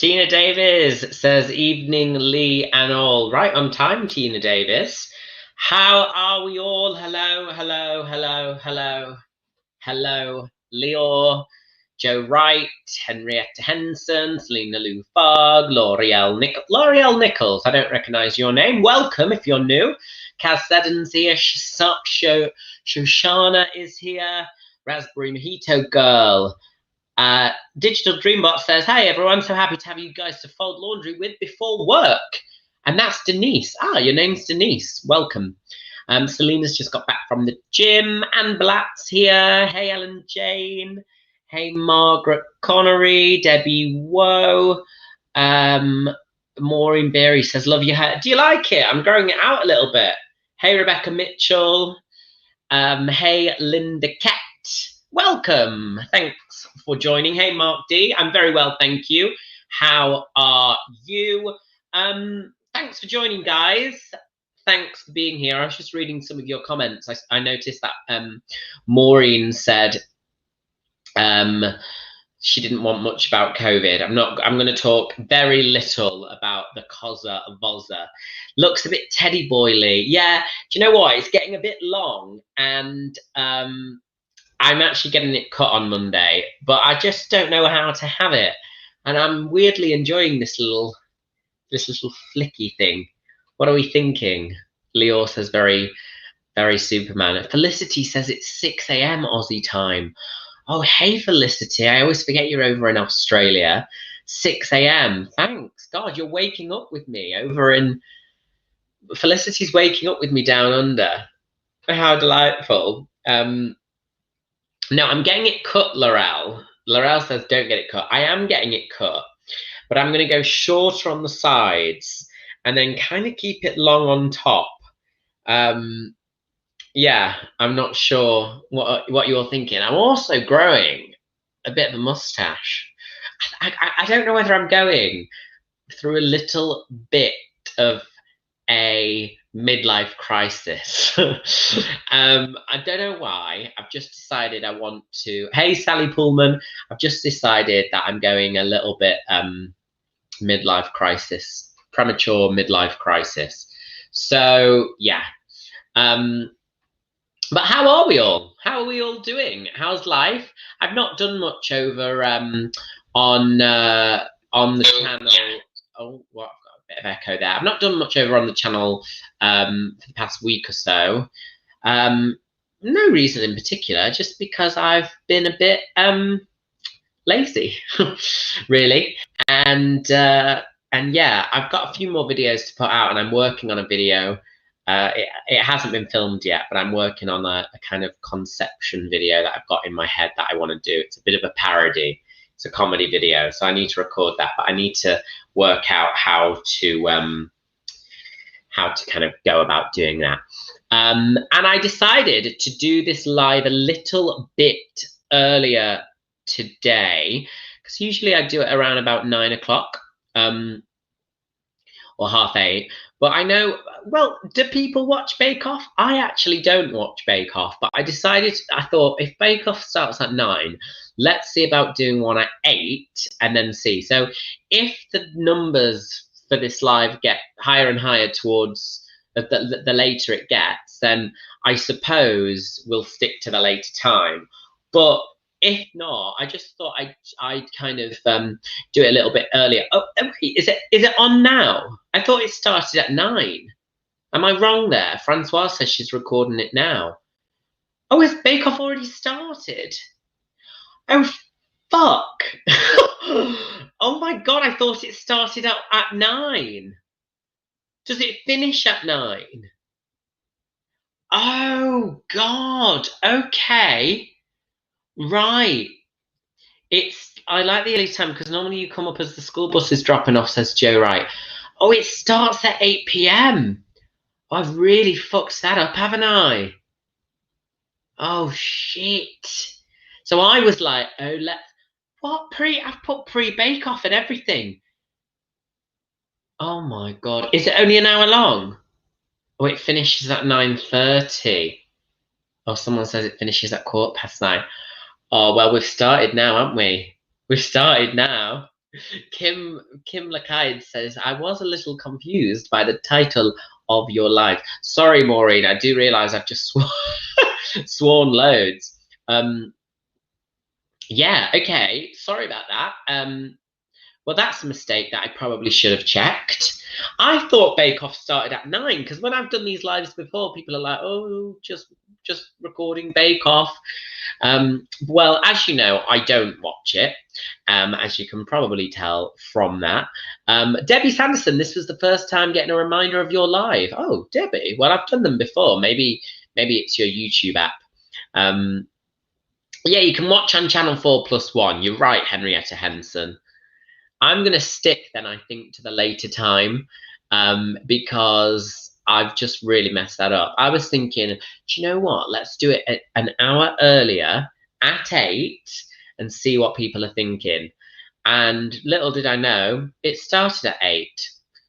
Tina Davis says, evening, Lee and all. Right on time, Tina Davis. How are we all? Hello, hello, hello, hello, hello. Leo, Joe Wright, Henrietta Henson, Selena Lou Fogg, L'Oreal Nichols. I don't recognise your name. Welcome if you're new. Kaz Seddon's here. Shoshana is here. Raspberry Mojito Girl. Digital Dreambot says, "Hey everyone, so happy to have you guys to fold laundry with before work." And that's Denise. Your name's Denise. Welcome. Selena's just got back from the gym. Anne Blatt's here. Hey Ellen Jane. Hey Margaret Connery. Debbie Woe. Maureen Berry says, "Love your hair. Do you like it? I'm growing it out a little bit." Hey Rebecca Mitchell. Hey Linda Cat. Welcome. Thanks for joining. Hey Mark D. I'm very well, thank you. How are you? Thanks for joining, guys. Thanks for being here. I was just reading some of your comments. I noticed that Maureen said she didn't want much about COVID. I'm going to talk very little about the Koza Voza. Looks a bit teddy boily. Yeah, do you know what? It's getting a bit long, and I'm actually getting it cut on Monday, but I just don't know how to have it. And I'm weirdly enjoying this little flicky thing. What are we thinking? Leo says very, very Superman. Felicity says it's 6 a.m. Aussie time. Oh, hey, Felicity. I always forget you're over in Australia. 6 a.m. Thanks. God, you're waking up with me over in... Felicity's waking up with me down under. How delightful. No, I'm getting it cut, Laurel. Laurel says don't get it cut. I am getting it cut, but I'm going to go shorter on the sides and then kind of keep it long on top. Yeah, I'm not sure what you're thinking. I'm also growing a bit of a mustache. I don't know whether I'm going through a little bit of a midlife crisis. I don't know why. I've just decided I want to. Hey, Sally Pullman. I've just decided that I'm going a little bit midlife crisis, premature midlife crisis. So yeah. But how are we all? How are we all doing? How's life? I've not done much over on the channel. Oh, what? Bit of echo there. I've not done much over on the channel for the past week or so. No reason in particular, just because I've been a bit lazy, really. And yeah, I've got a few more videos to put out, and I'm working on a video. It hasn't been filmed yet, but I'm working on a kind of conception video that I've got in my head that I want to do. It's a bit of a parody. It's a comedy video, so I need to record that, but I need to work out how to kind of go about doing that. And I decided to do this live a little bit earlier today, because usually I do it around about 9 o'clock or 8:30. But I know, well, do people watch Bake Off? I actually don't watch Bake Off, but I thought if Bake Off starts at 9, let's see about doing one at 8 and then see. So if the numbers for this live get higher and higher towards the later it gets, then I suppose we'll stick to the later time. But if not, I just thought I'd kind of do it a little bit earlier. Oh, is it on now? I thought it started at 9. Am I wrong there? Francois says she's recording it now. Oh, has Bake Off already started? Oh, fuck. Oh my God, I thought it started out at 9. Does it finish at 9? Oh, God. Okay. Right. I like the early time because normally you come up as the school bus is dropping off, says Joe Wright. Oh, it starts at 8 p.m. Oh, I've really fucked that up, haven't I? Oh, shit. So I was like, oh, I've put pre-bake off and everything. Oh my God. Is it only an hour long? Oh, it finishes at 9:30. Oh, someone says it finishes at 9:15. Oh, well, we've started now, haven't we? We've started now. Kim Lacaide says, I was a little confused by the title of your live. Sorry, Maureen, I do realise I've just sworn loads. Yeah, okay, sorry about that. Well, that's a mistake that I probably should have checked. I thought Bake Off started at 9 because when I've done these lives before, people are like, "Oh, just recording Bake Off." Well, as you know, I don't watch it, as you can probably tell from that. Debbie Sanderson, this was the first time getting a reminder of your live. Oh, Debbie, well, I've done them before. Maybe it's your YouTube app. Yeah, you can watch on Channel 4+1. You're right, Henrietta Henson. I'm going to stick then, I think, to the later time because I've just really messed that up. I was thinking, do you know what? Let's do it at an hour earlier at 8 and see what people are thinking. And little did I know, it started at 8.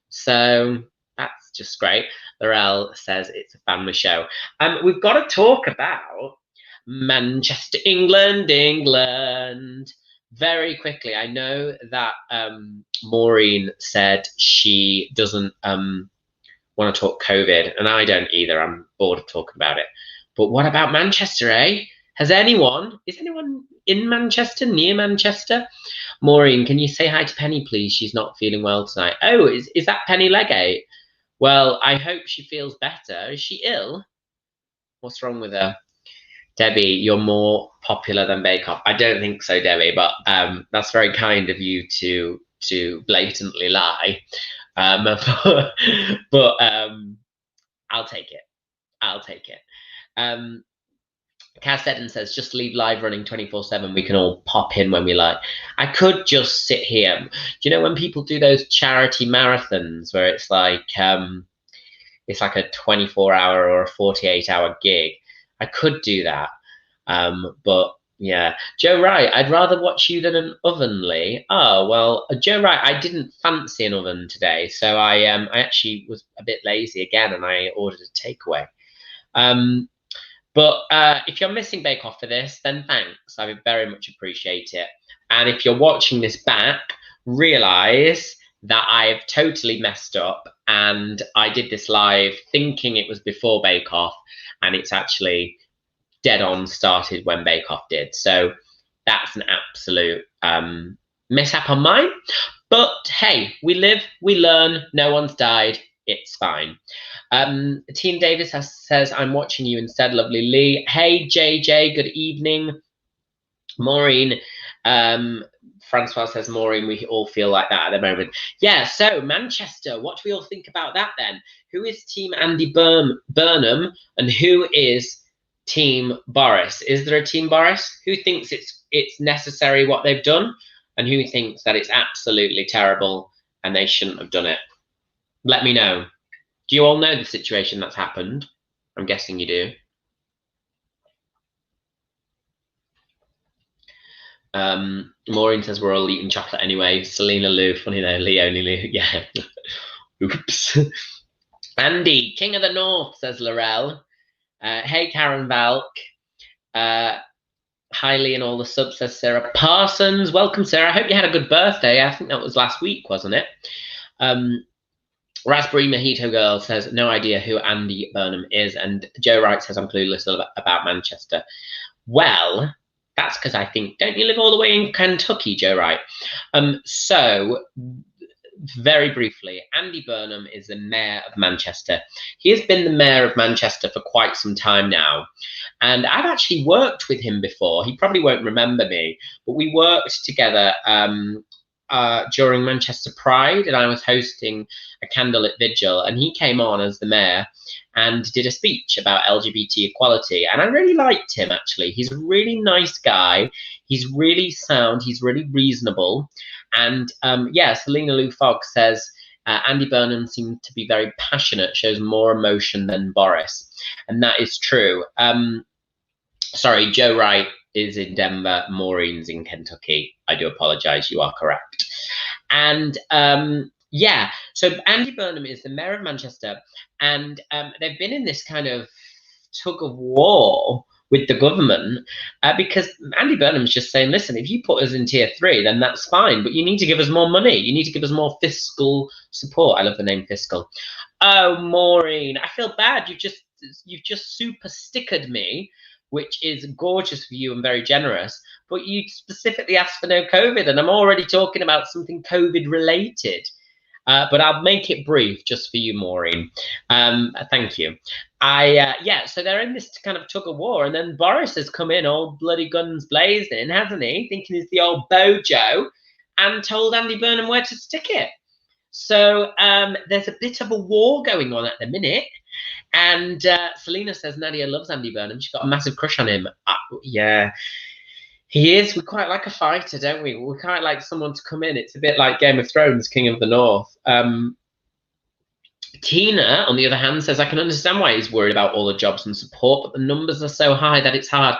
So that's just great. Laurel says it's a family show. We've got to talk about Manchester, England. Very quickly, I know that Maureen said she doesn't want to talk COVID, and I don't either. I'm bored of talking about it. But what about Manchester, eh? Is anyone in Manchester, near Manchester? Maureen, can you say hi to Penny, please? She's not feeling well tonight. Oh, is that Penny Legate? Well, I hope she feels better. Is she ill? What's wrong with her? Debbie, you're more popular than Bake Off. I don't think so, Debbie, but that's very kind of you to blatantly lie. But I'll take it. I'll take it. Cass Eden says, just leave live running 24/7. We can all pop in when we like. I could just sit here. Do you know when people do those charity marathons where it's like a 24-hour or a 48-hour gig? I could do that. But yeah, Joe Wright, I'd rather watch you than an oven, Lee. Oh, well, Joe Wright, I didn't fancy an oven today, so I actually was a bit lazy again, and I ordered a takeaway. But if you're missing Bake Off for this, then thanks. I would very much appreciate it. And if you're watching this back, realise that I've totally messed up, and I did this live thinking it was before Bake Off, and it's actually dead on started when Bake Off did. So that's an absolute mishap on mine. But hey, we live, we learn, no one's died, it's fine. Team Davis says, I'm watching you instead, lovely Lee. Hey, JJ, good evening. Maureen, Francois says, Maureen, we all feel like that at the moment. Yeah, so Manchester, what do we all think about that then? Who is Team Andy Burnham and who is Team Boris? Is there a Team Boris? Who thinks it's necessary what they've done and who thinks that it's absolutely terrible and they shouldn't have done it? Let me know. Do you all know the situation that's happened? I'm guessing you do. Maureen says we're all eating chocolate anyway. Selena Lou, funny though, Leonie Lou, yeah. Oops. Andy, King of the North, says Laurel. Hey, Karen Valk. Hi, Lee and all the subs, says Sarah Parsons. Welcome, Sarah. I hope you had a good birthday. I think that was last week, wasn't it? Raspberry Mojito Girl says, no idea who Andy Burnham is. And Joe Wright says, I'm clueless about Manchester. Well, that's because I think, don't you live all the way in Kentucky, Joe Wright? So, very briefly, Andy Burnham is the mayor of Manchester. He has been the mayor of Manchester for quite some time now. And I've actually worked with him before. He probably won't remember me, but we worked together during Manchester Pride, and I was hosting a candlelit vigil, and he came on as the mayor and did a speech about LGBT equality, and I really liked him, actually. He's a really nice guy. He's really sound. He's really reasonable. And yeah, Selena Lou Fogg says, Andy Burnham seemed to be very passionate, shows more emotion than Boris. And that is true. Sorry, Joe Wright is in Denver, Maureen's in Kentucky. I do apologize, you are correct. And yeah, so Andy Burnham is the mayor of Manchester, and they've been in this kind of tug of war with the government, because Andy Burnham's just saying, listen, if you put us in tier 3, then that's fine, but you need to give us more money. You need to give us more fiscal support. I love the name fiscal. Oh, Maureen, I feel bad. You've just super stickered me, which is gorgeous for you and very generous, but you specifically asked for no COVID, and I'm already talking about something COVID related. But I'll make it brief just for you, Maureen. Thank you. Yeah, so they're in this kind of tug of war, and then Boris has come in all bloody guns blazing, hasn't he? Thinking he's the old Bojo, and told Andy Burnham where to stick it. So there's a bit of a war going on at the minute. And Selena says Nadia loves Andy Burnham. She's got a massive crush on him. Yeah, he is. We quite like a fighter, don't we? We quite like someone to come in. It's a bit like Game of Thrones, King of the North. Tina, on the other hand, says, I can understand why he's worried about all the jobs and support, but the numbers are so high that it's hard.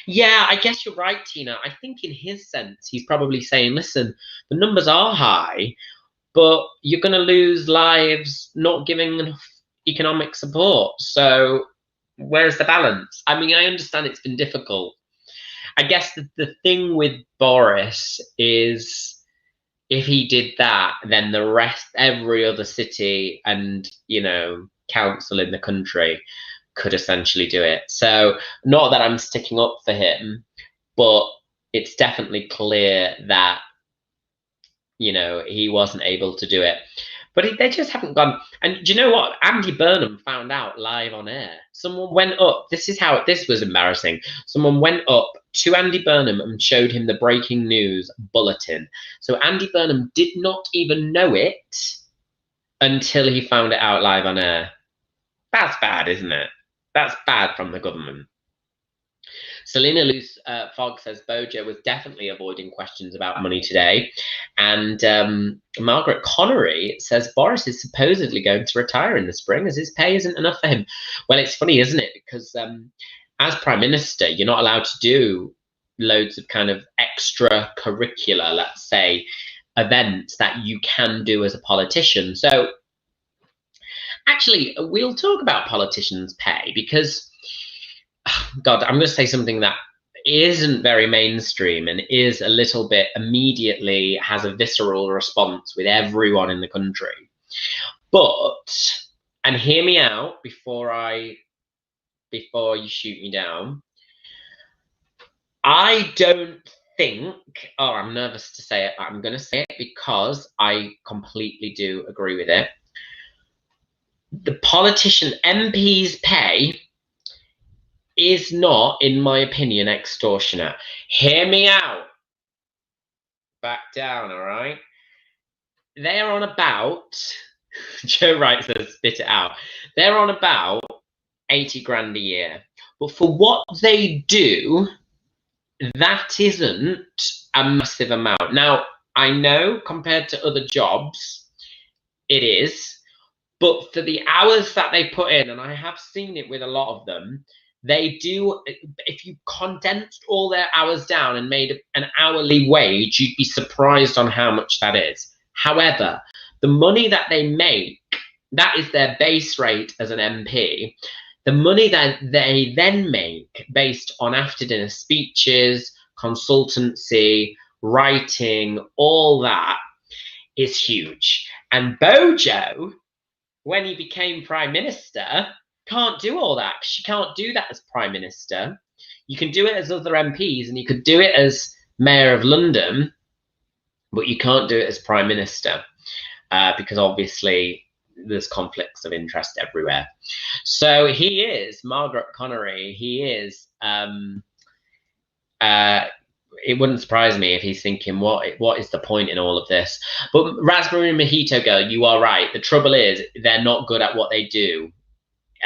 Yeah, I guess you're right, Tina. I think in his sense, he's probably saying, listen, the numbers are high, but you're going to lose lives not giving enough economic support. So where's the balance? I mean, I understand it's been difficult. I guess the thing with Boris is if he did that, then the rest, every other city and, you know, council in the country could essentially do it. So not that I'm sticking up for him, but it's definitely clear that, you know, he wasn't able to do it. But they just haven't gone. And do you know what? Andy Burnham found out live on air. Someone went up. This was embarrassing. Someone went up to Andy Burnham and showed him the breaking news bulletin. So Andy Burnham did not even know it until he found it out live on air. That's bad, isn't it? That's bad from the government. Selena Luce Fogg says Bojo was definitely avoiding questions about money today. And Margaret Connery says Boris is supposedly going to retire in the spring as his pay isn't enough for him. Well, it's funny, isn't it? Because as Prime Minister, you're not allowed to do loads of kind of extracurricular, let's say, events that you can do as a politician. So actually, we'll talk about politicians' pay because God, I'm going to say something that isn't very mainstream and is a little bit immediately has a visceral response with everyone in the country. But, and hear me out before you shoot me down, I don't think, oh, I'm nervous to say it, but I'm going to say it because I completely do agree with it. The politician MP's pay is not, in my opinion, extortionate. Hear me out. Back down, all right? They're on about, Joe Wright says, spit it out. They're on about 80 grand a year. But for what they do, that isn't a massive amount. Now, I know compared to other jobs, it is. But for the hours that they put in, and I have seen it with a lot of them, they do, if you condensed all their hours down and made an hourly wage, you'd be surprised on how much that is. However, the money that they make, that is their base rate as an MP. The money that they then make based on after dinner speeches, consultancy, writing, all that is huge. And Bojo, when he became Prime Minister, can't do all that because you can't do that as Prime Minister. You can do it as other MPs and you could do it as Mayor of London, but you can't do it as Prime Minister because obviously there's conflicts of interest everywhere. So he is, Margaret Connery, he is, it wouldn't surprise me if he's thinking, what is the point in all of this? But Raspberry Mojito Girl, you are right. The trouble is they're not good at what they do.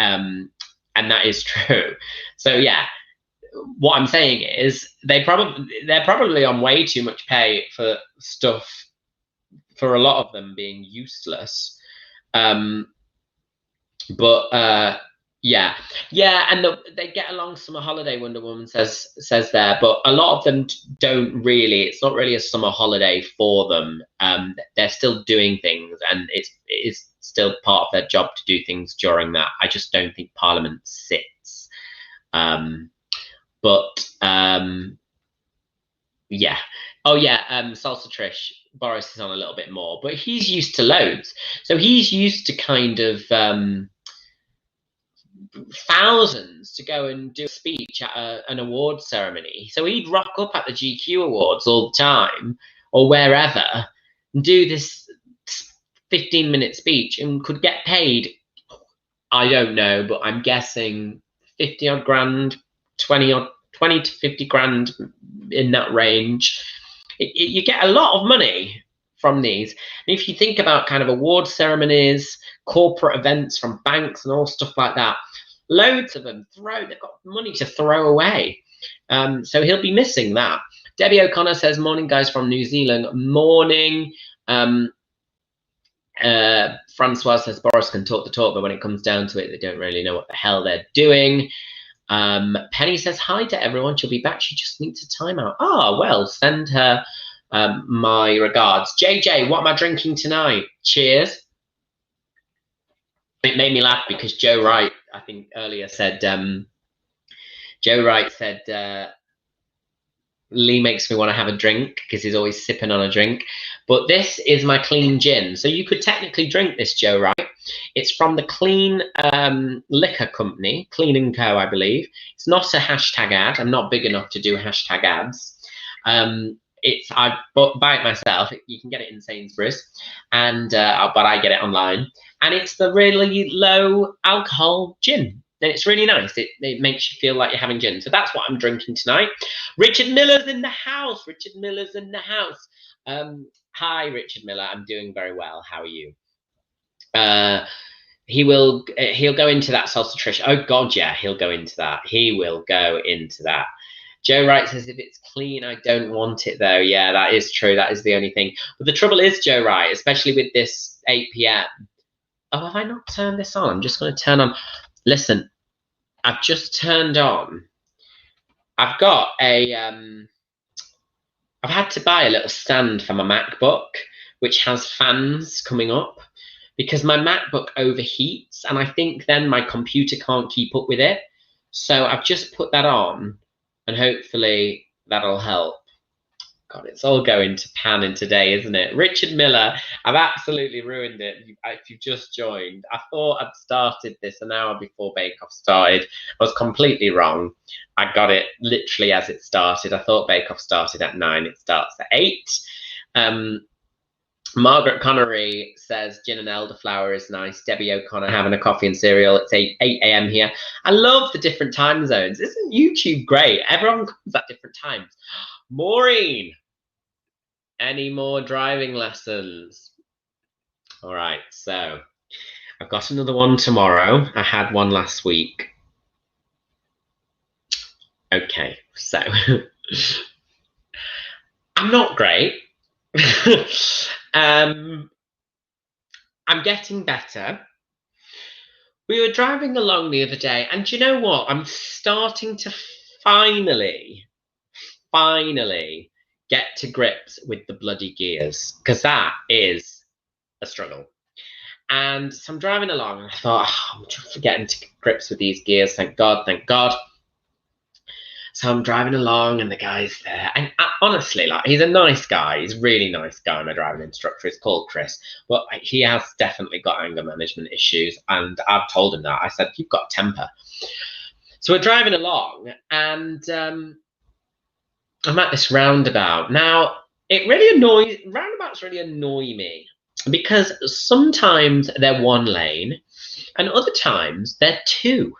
And that is true. So yeah, what I'm saying is they're probably on way too much pay for stuff, for a lot of them being useless. Yeah, and they get a long summer holiday, Wonder Woman says there, but a lot of them don't really. It's not really a summer holiday for them. They're still doing things, and it is still part of their job to do things during that. I just don't think Parliament sits But yeah. Oh yeah, Salsa Trish, Boris is on a little bit more, but he's used to loads. So he's used to kind of thousands to go and do a speech at an award ceremony. So he'd rock up at the GQ Awards all the time or wherever and do this 15-minute speech and could get paid, I don't know, but I'm guessing 50 odd grand, 20 to 50 grand, in that range. You get a lot of money from these. And if you think about kind of award ceremonies, corporate events from banks and all stuff like that, loads of them they've got money to throw away. So he'll be missing that. Debbie O'Connor says, morning guys from New Zealand. Morning. Francois says Boris can talk the talk, but when it comes down to it, they don't really know what the hell they're doing. Penny says hi to everyone. She'll be back. She just needs a timeout. Well, send her my regards. JJ, what am I drinking tonight? Cheers. It made me laugh because Joe Wright, I think earlier said, Joe Wright said, Lee makes me want to have a drink because he's always sipping on a drink. But this is my clean gin. So you could technically drink this, Joe Wright. It's from the Clean Liquor Company, Clean & Co, I believe. It's not a hashtag ad. I'm not big enough to do hashtag ads. I buy it myself. You can get it in Sainsbury's, and but I get it online. And it's the really low alcohol gin. And it's really nice. It makes you feel like you're having gin. So that's what I'm drinking tonight. Richard Miller's in the house. Richard Miller's in the house. Hi, Richard Miller. I'm doing very well. How are you? He'll go into that Salsa Trish. Oh God, yeah, he'll go into that. He will go into that. Joe Wright says, if it's clean, I don't want it though. Yeah, that is true. That is the only thing. But the trouble is, Joe Wright, especially with this 8 p.m. Oh, have I not turned this on? I'm just going to turn on. Listen, I've just turned on. I've got a, I've had to buy a little stand for my MacBook, which has fans coming up because my MacBook overheats and I think then my computer can't keep up with it. So I've just put that on and hopefully that'll help. God, it's all going to pan in today, isn't it? Richard Miller, I've absolutely ruined it. If you've just joined, I thought I'd started this an hour before Bake Off started. I was completely wrong. I got it literally as it started. I thought Bake Off started at 9. It starts at 8. Margaret Connery says gin and elderflower is nice. Debbie O'Connor having a coffee and cereal. It's 8 a.m. here. I love the different time zones. Isn't YouTube great? Everyone comes at different times. Maureen, any more driving lessons? All right, so I've got another one tomorrow. I had one last week. Okay, so I'm not great. I'm getting better. We were driving along the other day, and do you know what? I'm starting to finally get to grips with the bloody gears, because that is a struggle. And so I'm driving along, and I thought, I'm just getting to grips with these gears. Thank God, thank God. So I'm driving along, and the guy's there. And honestly, like, he's a nice guy. He's a really nice guy. My driving instructor is called Chris, but he has definitely got anger management issues. And I've told him that. I said, you've got temper. So we're driving along, and I'm at this roundabout. Now, roundabouts really annoy me because sometimes they're one lane and other times they're two.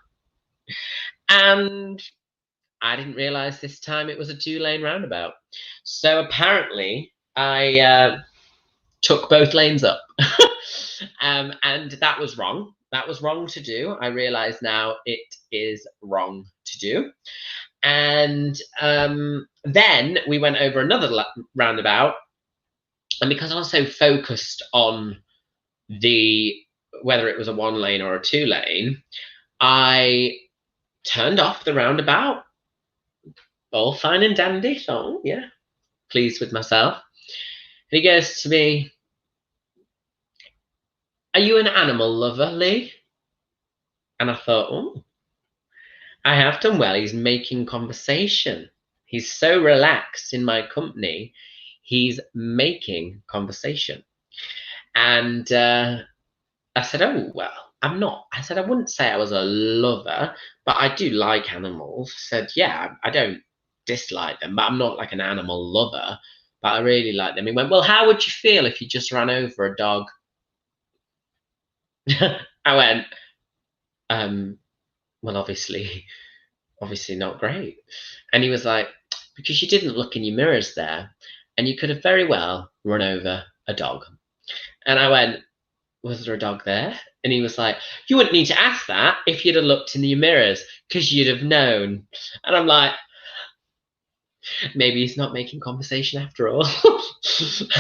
And I didn't realize this time it was a 2-lane roundabout. So apparently I took both lanes up and that was wrong. That was wrong to do. I realize now it is wrong to do. And then we went over another roundabout, and because I was so focused on whether it was a 1-lane or a 2-lane, I turned off the roundabout. All fine and dandy. Thought, oh, yeah, pleased with myself. And he goes to me, are you an animal lover, Lee? And I thought, oh. I have done well. He's making conversation. He's so relaxed in my company. He's making conversation. And I said, oh, well, I'm not. I said, I wouldn't say I was a lover, but I do like animals. I said, yeah, I don't dislike them, but I'm not like an animal lover, but I really like them. He went, well, how would you feel if you just ran over a dog? I went, well, obviously not great. And he was like, because you didn't look in your mirrors there, and you could have very well run over a dog. And I went, was there a dog there? And he was like, you wouldn't need to ask that if you'd have looked in your mirrors, because you'd have known. And I'm like, maybe he's not making conversation after all.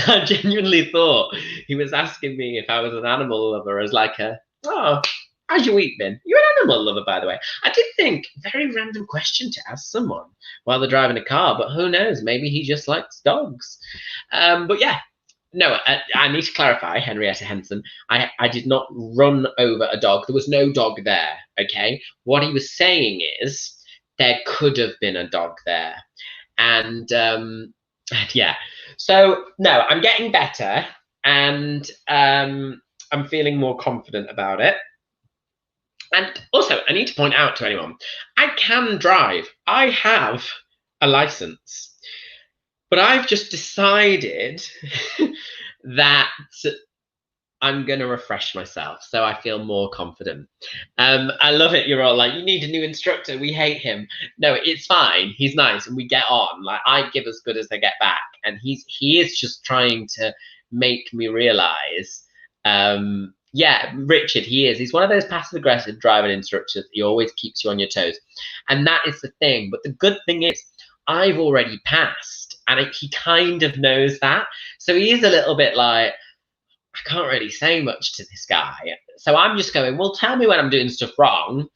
I genuinely thought he was asking me if I was an animal lover as like a, oh, how's your week been? You're an animal lover, by the way. I did think, very random question to ask someone while they're driving a car, but who knows? Maybe he just likes dogs. But yeah, no, I need to clarify, Henrietta Henson. I did not run over a dog. There was no dog there, okay? What he was saying is there could have been a dog there. And yeah, so no, I'm getting better, and I'm feeling more confident about it. And also, I need to point out to anyone, I can drive. I have a license, but I've just decided that I'm going to refresh myself so I feel more confident. I love it. You're all like, you need a new instructor. We hate him. No, it's fine. He's nice and we get on. Like, I give as good as I get back. And he is just trying to make me realize, yeah, Richard, he is. He's one of those passive aggressive driving instructors. He always keeps you on your toes. And that is the thing. But the good thing is I've already passed and he kind of knows that. So he is a little bit like, I can't really say much to this guy. So I'm just going, well, tell me when I'm doing stuff wrong,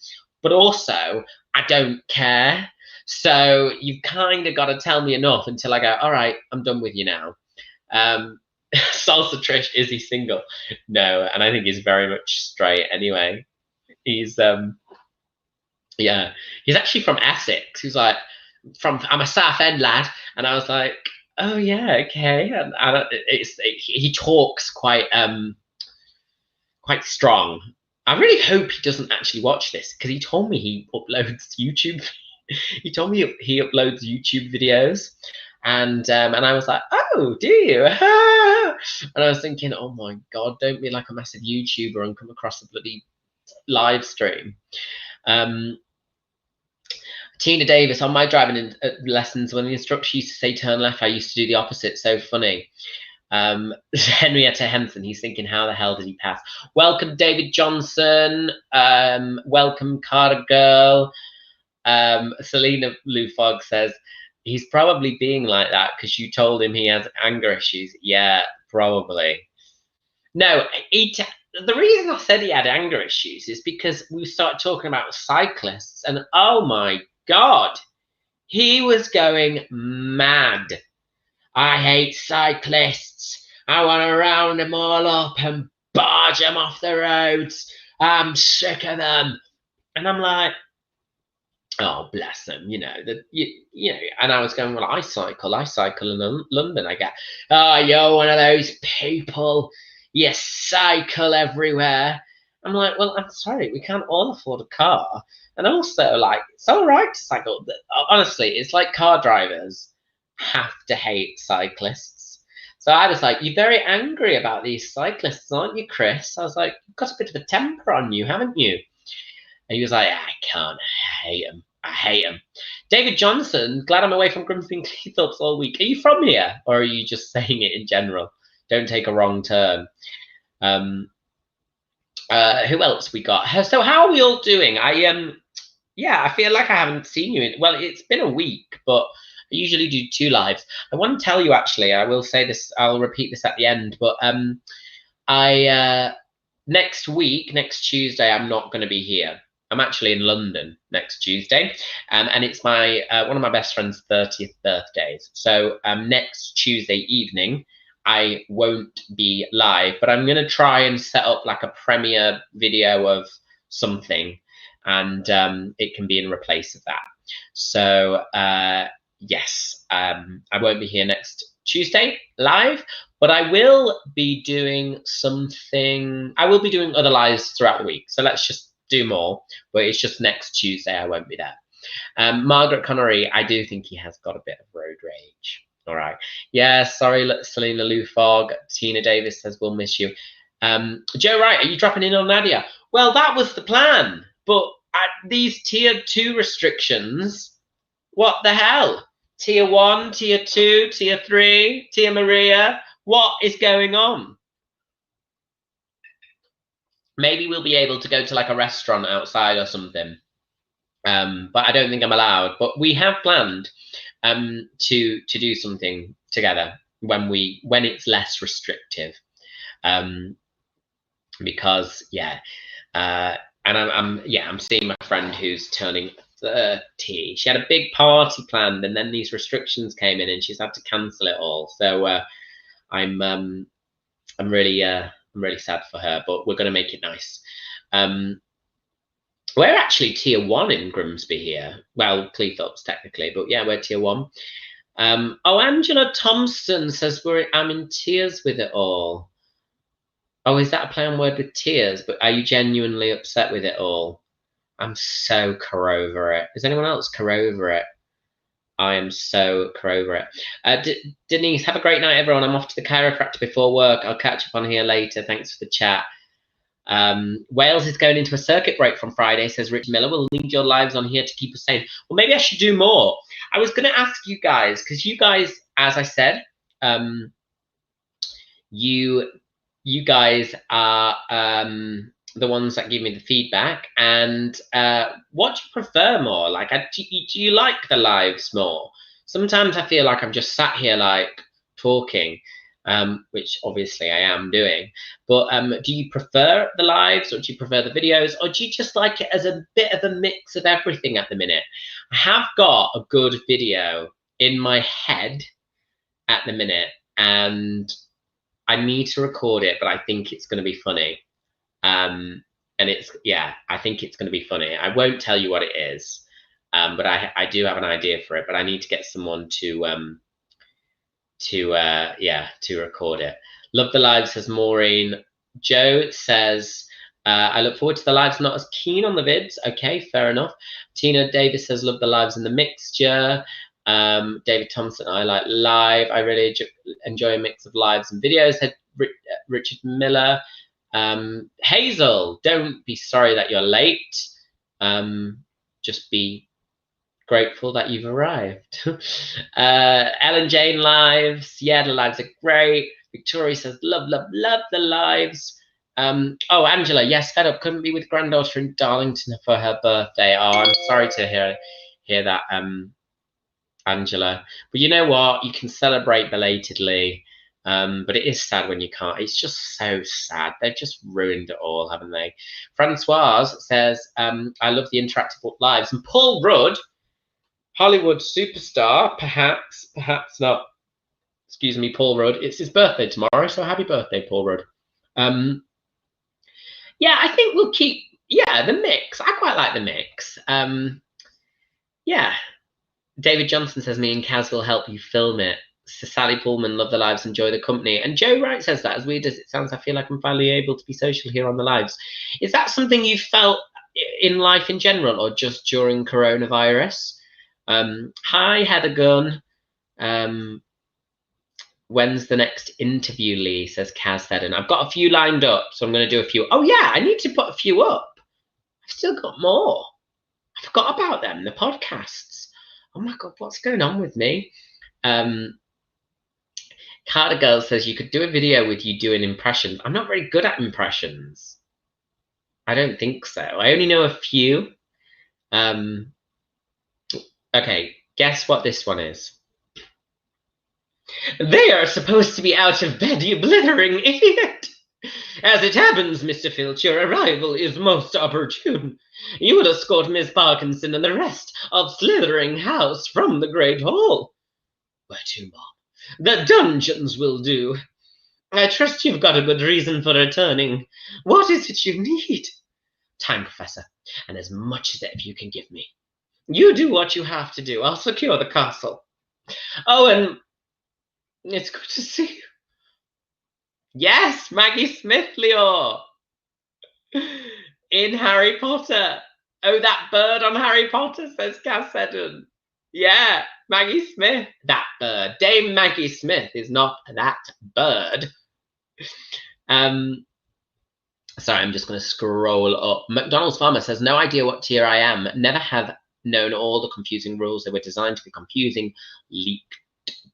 but also I don't care. So you've kind of got to tell me enough until I go, all right, I'm done with you now. Salsa Trish, is he single? No, and I think he's very much straight anyway. He's yeah, he's actually from Essex. He's like, I'm a South End lad, and I was like, oh yeah, okay. And he talks quite strong. I really hope he doesn't actually watch this because he told me he uploads YouTube. He told me he uploads YouTube videos, and I was like, oh, do you? And I was thinking, oh my god, don't be like a massive YouTuber and come across a bloody live stream. Tina Davis, on my driving lessons, when the instructor used to say turn left, I used to do the opposite. So funny. Henrietta Henson, he's thinking, how the hell did he pass? Welcome, David Johnson. Welcome, Carter Girl. Selena Lufog says, he's probably being like that because you told him he has anger issues. Yeah, probably. No, the reason I said he had anger issues is because we started talking about cyclists, and oh my God, he was going mad. I hate cyclists. I want to round them all up and barge them off the roads. I'm sick of them. And I'm like, oh, bless them, you know, you know, and I was going, well, I cycle in London. I get, oh, you're one of those people, you cycle everywhere. I'm like, well, I'm sorry, we can't all afford a car. And also, like, it's all right to cycle. Honestly, it's like car drivers have to hate cyclists. So I was like, you're very angry about these cyclists, aren't you, Chris? I was like, you've got a bit of a temper on you, haven't you? And he was like, I can't hate him. I hate him. David Johnson, glad I'm away from Grimsby and Cleethorpes all week. Are you from here? Or are you just saying it in general? Don't take a wrong turn. Who else we got? So how are we all doing? Yeah, I feel like I haven't seen you well, it's been a week, but I usually do 2 lives. I want to tell you, actually, I will say this, I'll repeat this at the end, but next week, next Tuesday, I'm not going to be here. I'm actually in London next Tuesday, and it's my one of my best friend's 30th birthdays. So next Tuesday evening, I won't be live, but I'm going to try and set up like a premiere video of something and it can be in replace of that. So yes, I won't be here next Tuesday live, but I will be doing something. I will be doing other lives throughout the week, so let's just do more, but it's just next Tuesday I won't be there. Margaret Connery, I do think he has got a bit of road rage. All right. Yeah, sorry, Selena Lou Fogg. Tina Davis says, we'll miss you. Joe Wright, are you dropping in on Nadia? Well, that was the plan. But at these tier 2 restrictions, what the hell? Tier 1, tier 2, tier 3, Tia Maria, what is going on? Maybe we'll be able to go to like a restaurant outside or something. But I don't think I'm allowed. But we have planned to do something together when it's less restrictive, because and I'm seeing my friend who's turning 30. She had a big party planned, and then these restrictions came in, and she's had to cancel it all. So I'm really sad for her, but we're going to make it nice. We're actually tier 1 in Grimsby here. Well, Cleethorpes technically, but yeah, we're tier 1. Oh, Angela Thompson says I'm in tears with it all. Oh, is that a play on word with tears? But are you genuinely upset with it all? I'm so over it. Is anyone else over it? I am so over it. Denise, have a great night, everyone. I'm off to the chiropractor before work. I'll catch up on here later. Thanks for the chat. Wales is going into a circuit break from Friday, says Rich Miller. We'll need your lives on here to keep us sane. Well, maybe I should do more. I was going to ask you guys, because you guys, as I said, you guys are the ones that give me the feedback. And what do you prefer more? Like, do you like the lives more? Sometimes I feel like I'm just sat here like talking. Which obviously I am doing, but do you prefer the lives, or do you prefer the videos, or do you just like it as a bit of a mix of everything at the minute? I have got a good video in my head at the minute, and I need to record it, but I think it's going to be funny. And I think it's going to be funny. I won't tell you what it is, but I do have an idea for it, but I need to get someone to record it. Love the lives, says Maureen. Joe says, I look forward to the lives, not as keen on the vids. Okay, fair enough. Tina Davis says, love the lives and the mixture. David Thompson, I like live. I really enjoy a mix of lives and videos. Said Richard Miller. Hazel, don't be sorry that you're late. Just be grateful that you've arrived. Ellen Jane lives. Yeah, the lives are great. Victoria says, love the lives. Oh, Angela, yes, fed up. Couldn't be with granddaughter in Darlington for her birthday. Oh, I'm sorry to hear that, Angela. But you know what? You can celebrate belatedly. But it is sad when you can't. It's just so sad. They've just ruined it all, haven't they? Francoise says, I love the interactive lives. And Paul Rudd, Hollywood superstar, perhaps not. Excuse me, Paul Rudd. It's his birthday tomorrow, so happy birthday, Paul Rudd. Yeah, I think we'll keep, the mix. I quite like the mix. Yeah. David Johnson says, me and Kaz will help you film it. So Sally Pullman, love the lives, enjoy the company. And Joe Wright says that, as weird as it sounds, I feel like I'm finally able to be social here on the lives. Is that something you felt in life in general, or just during coronavirus? Hi, Heather Gunn. When's the next interview, Lee? Says Kaz Thedden. I've got a few lined up, so I'm going to do a few. Oh, yeah, I need to put a few up. I've still got more. I forgot about them, the podcasts. Oh, my God, what's going on with me? Carter Girl says you could do a video with you doing impressions. I'm not very good at impressions. I don't think so. I only know a few. Okay, guess what this one is. They are supposed to be out of bed, you blithering idiot. As it happens, Mr. Filch, your arrival is most opportune. You will escort Miss Parkinson and the rest of Slithering House from the Great Hall. Where to, Mom? The dungeons will do. I trust you've got a good reason for returning. What is it you need? Time, Professor. and as much as ever you can give me. You do what you have to do. I'll secure the castle. Oh, and it's good to see you. Yes, Maggie Smith, Leo. In Harry Potter. Oh, that bird on Harry Potter, says Cass Eden. Yeah, Maggie Smith, that bird. Dame Maggie Smith is not that bird. Sorry, I'm just going to scroll up. McDonald's Farmer says, no idea what tier I am. Never have known all the confusing rules. They were designed to be confusing. Leaked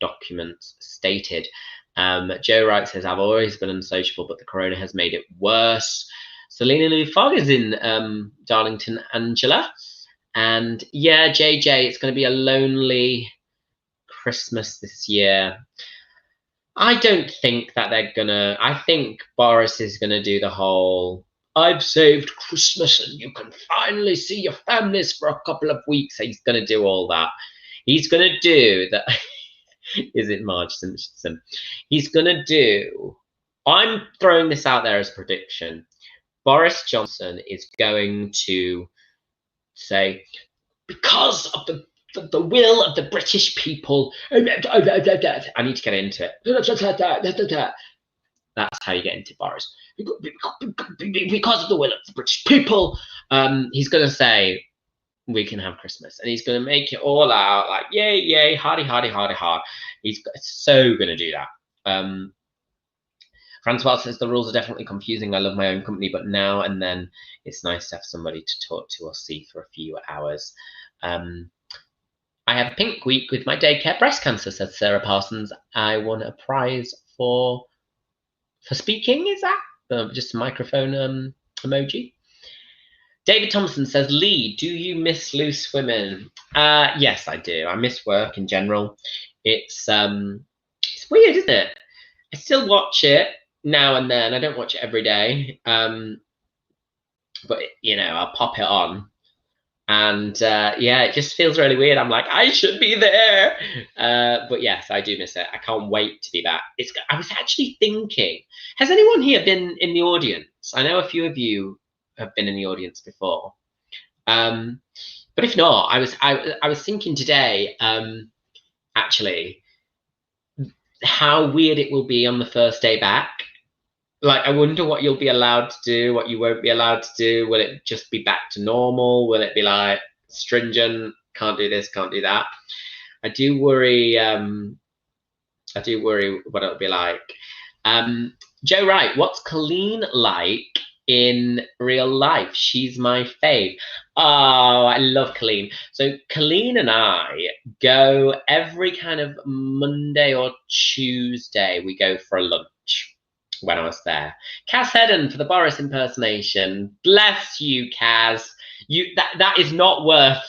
documents stated. Joe Wright says, I've always been unsociable, but the corona has made it worse. Selena Lou Fogg is in Darlington, Angela. And yeah, JJ, it's going to be a lonely Christmas this year. I don't think that they're gonna. I think Boris is gonna do the whole, I've saved Christmas and you can finally see your families for a couple of weeks. He's gonna do all that. He's gonna do that. Is it Marge Simpson? He's gonna do. I'm throwing this out there as a prediction. Boris Johnson is going to say, because of the will of the British people. I need to get into it. That's how you get into Boris. Because of the will of the British people, he's going to say, we can have Christmas. And he's going to make it all out like, yay, yay, hardy, hardy, hardy, hard. He's so going to do that. Francois says, the rules are definitely confusing. I love my own company, but now and then it's nice to have somebody to talk to or see for a few hours. I have a pink week with my daycare breast cancer, says Sarah Parsons. I won a prize for speaking, is that? Just a microphone emoji. David Thompson says, Lee, do you miss loose women? Yes, I do. I miss work in general. It's weird, isn't it? I still watch it now and then. I don't watch it every day. But, you know, I'll pop it on. And yeah, it just feels really weird. I'm like, I should be there. But yes, I do miss it. I can't wait to be back. I was actually thinking, has anyone here been in the audience? I know a few of you have been in the audience before. But if not, I was thinking today, actually, how weird it will be on the first day back. Like, I wonder what you'll be allowed to do, what you won't be allowed to do. Will it just be back to normal? Will it be like stringent? Can't do this, can't do that. I do worry what it'll be like. Joe Wright, what's Colleen like in real life? She's my fave. Oh, I love Colleen. So Colleen and I go every kind of Monday or Tuesday, we go for a lunch. When I was there. Kaz Hedden for the Boris impersonation. Bless you, Kaz. That is not worth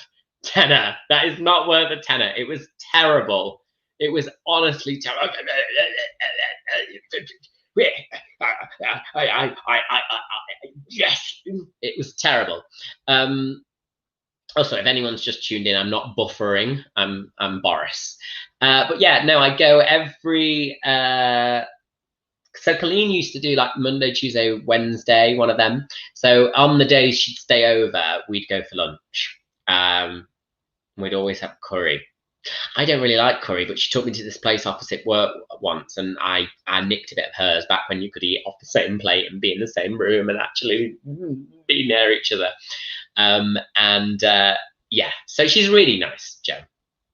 tenner. That is not worth a tenner. It was terrible. It was honestly terrible. Yes, it was terrible. Also, if anyone's just tuned in, I'm not buffering. I'm Boris. But yeah, no, I go every. So Colleen used to do like Monday, Tuesday, Wednesday, one of them. So on the days she'd stay over, we'd go for lunch. We'd always have curry. I don't really like curry, but she took me to this place opposite work once, and I nicked a bit of hers back when you could eat off the same plate and be in the same room and actually be near each other. Yeah, so she's really nice, Joe.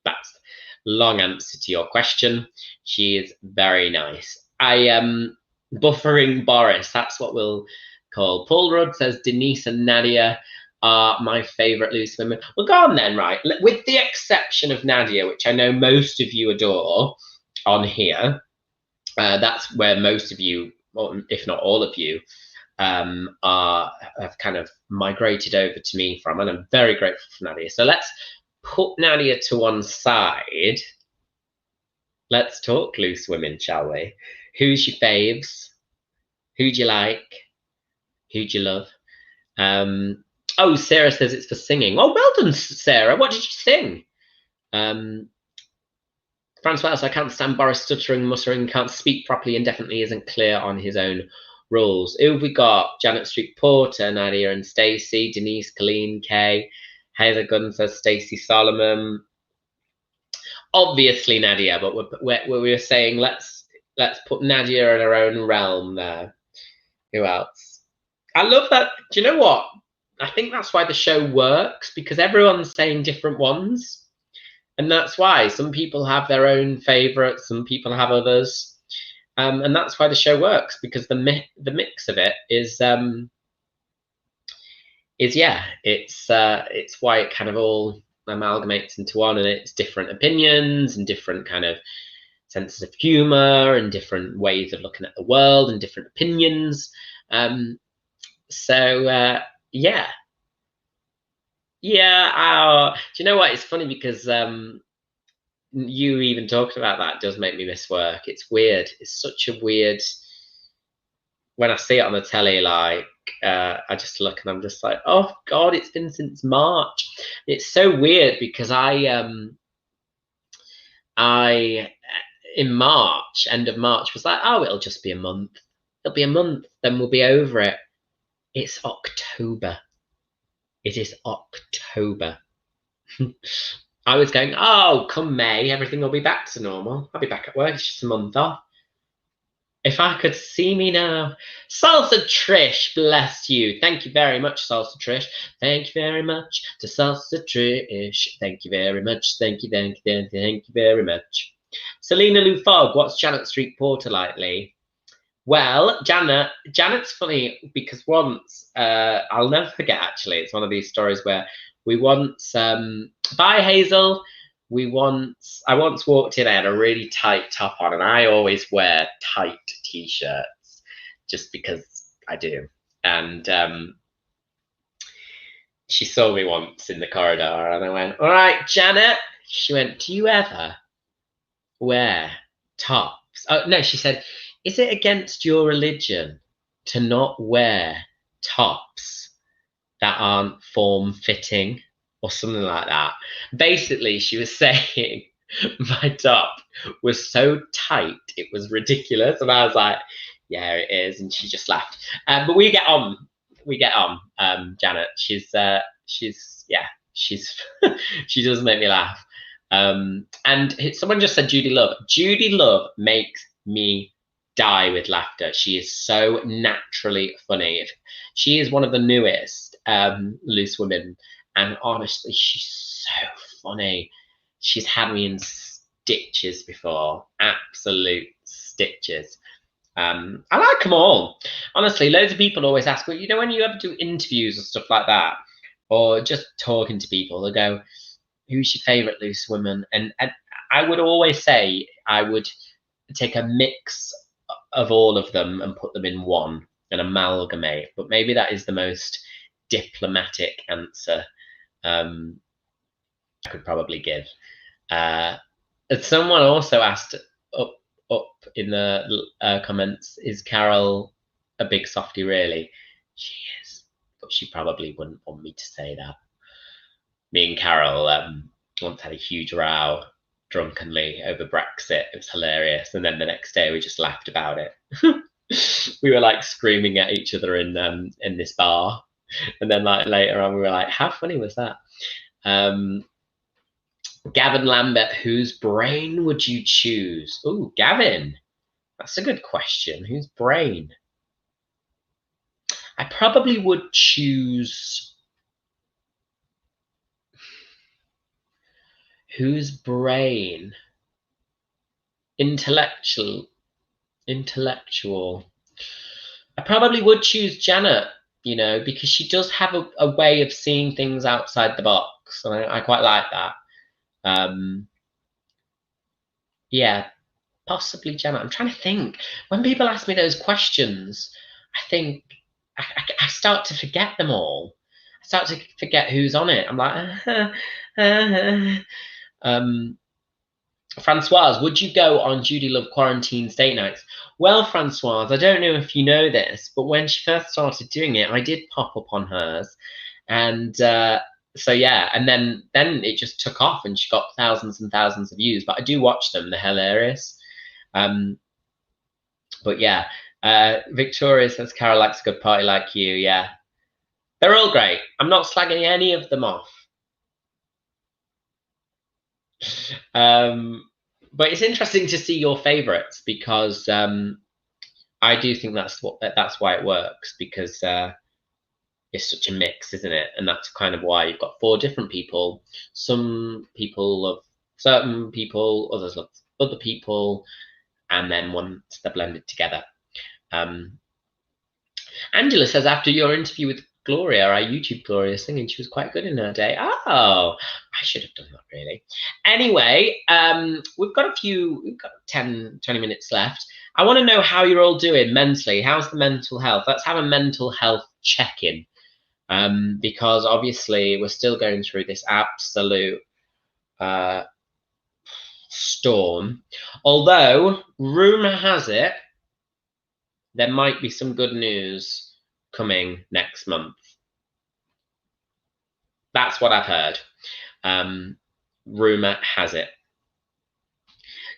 That's a long answer to your question. She is very nice. Buffering Boris, that's what we'll call. Paul Rudd says Denise and Nadia are my favourite loose women. Well, go on then, right? With the exception of Nadia, which I know most of you adore on here. That's where most of you, or if not all of you, have kind of migrated over to me from, and I'm very grateful for Nadia. So let's put Nadia to one side. Let's talk loose women, shall we? Who's your faves? Who do you like? Who do you love? Oh, Sarah says it's for singing. Oh, well done, Sarah. What did you sing? Francois, I can't stand Boris stuttering, muttering, can't speak properly and definitely isn't clear on his own rules. Who have we got? Janet Street Porter, Nadia and Stacey, Denise, Colleen, Kay, Heather Gunther, Stacey Solomon. Obviously Nadia, but we were saying let's put Nadia in her own realm there. Who else? I love that. Do you know what? I think that's why the show works, because everyone's saying different ones. And that's why some people have their own favorites, some people have others. And that's why the show works, because the mix of it is yeah, it's why it kind of all amalgamates into one, and it's different opinions and different kind of senses of humor and different ways of looking at the world and different opinions. So yeah. Do you know what? It's funny because you even talked about that. It does make me miss work. It's weird. It's such a weird. When I see it on the telly, like I just look and I'm just like, oh God, it's been since March. It's so weird because in March, end of March, was like, oh, it'll just be a month. It'll be a month, then we'll be over it. It's October. It is October. I was going, oh, come May, everything will be back to normal. I'll be back at work. It's just a month off. If I could see me now. Salsa Trish, bless you. Thank you very much, Salsa Trish. Thank you very much to Salsa Trish. Thank you very much. Thank you very much. Selena Lou Fogg, what's Janet Street Porter lately? Well, Janet's funny because once, I'll never forget actually, it's one of these stories where we once, bye Hazel, I once walked in, I had a really tight top on, and I always wear tight t-shirts just because I do. And she saw me once in the corridor and I went, all right, Janet. She went, do you ever wear tops? Oh, no, she said, is it against your religion to not wear tops that aren't form-fitting or something like that? Basically, she was saying my top was so tight, it was ridiculous. And I was like, yeah, it is. And she just laughed. But we get on. Janet. She's she does make me laugh. And someone just said Judy Love. Judy Love makes me die with laughter. She is so naturally funny. She is one of the newest loose women, and honestly, she's so funny. She's had me in stitches before, absolute stitches. I like them all. Honestly, loads of people always ask, well, you know, when you ever do interviews or stuff like that, or just talking to people, they go, who's your favourite loose woman? And I would always say I would take a mix of all of them and put them in one and amalgamate. But maybe that is the most diplomatic answer I could probably give. Someone also asked up in the comments, is Carol a big softie really? She is, but she probably wouldn't want me to say that. Me and Carol once had a huge row drunkenly over Brexit. It was hilarious, and then the next day we just laughed about it. We were like screaming at each other in this bar, and then like later on we were like, how funny was that? Gavin Lambert, whose brain would you choose? Oh, Gavin, that's a good question. Whose brain? I probably would choose whose brain? Intellectual. I probably would choose Janet, you know, because she does have a way of seeing things outside the box, and I quite like that. Yeah, possibly Janet. I'm trying to think. When people ask me those questions, I think I start to forget them all. I start to forget who's on it. I'm like, Francoise, would you go on Judy Love quarantine date nights? Well, Francoise, I don't know if you know this, but when she first started doing it, I did pop up on hers, and so yeah, and then it just took off, and she got thousands and thousands of views. But I do watch them; they're hilarious. But yeah, Victoria says Carol likes a good party like you. Yeah, they're all great. I'm not slagging any of them off. But it's interesting to see your favourites because I do think that's why it works, because it's such a mix, isn't it? And that's kind of why you've got 4 different people. Some people love certain people, others love other people, and then once they're blended together. Angela says, after your interview with Gloria, I YouTube Gloria singing. She was quite good in her day. Oh, I should have done that, really. Anyway, we've got 10, 20 minutes left. I want to know how you're all doing mentally. How's the mental health? Let's have a mental health check-in. Because obviously we're still going through this absolute storm. Although, rumour has it, there might be some good news coming next month. That's what I've heard. Rumour has it.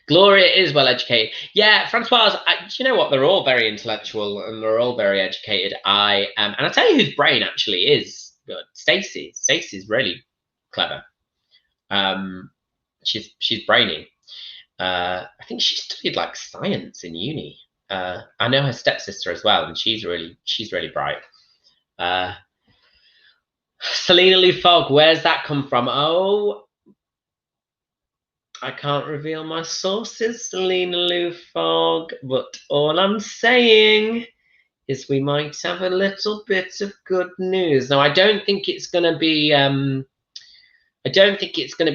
Gloria is well educated. Yeah, Francoise, do you know what? They're all very intellectual and they're all very educated. And I'll tell you whose brain actually is good. Stacey. Stacey's really clever. She's brainy. I think she studied like science in uni. I know her stepsister as well, and she's really bright. Selena Lou Fogg, where's that come from? Oh, I can't reveal my sources, Selena Lou Fogg, but all I'm saying is we might have a little bit of good news. Now, I don't think it's going to be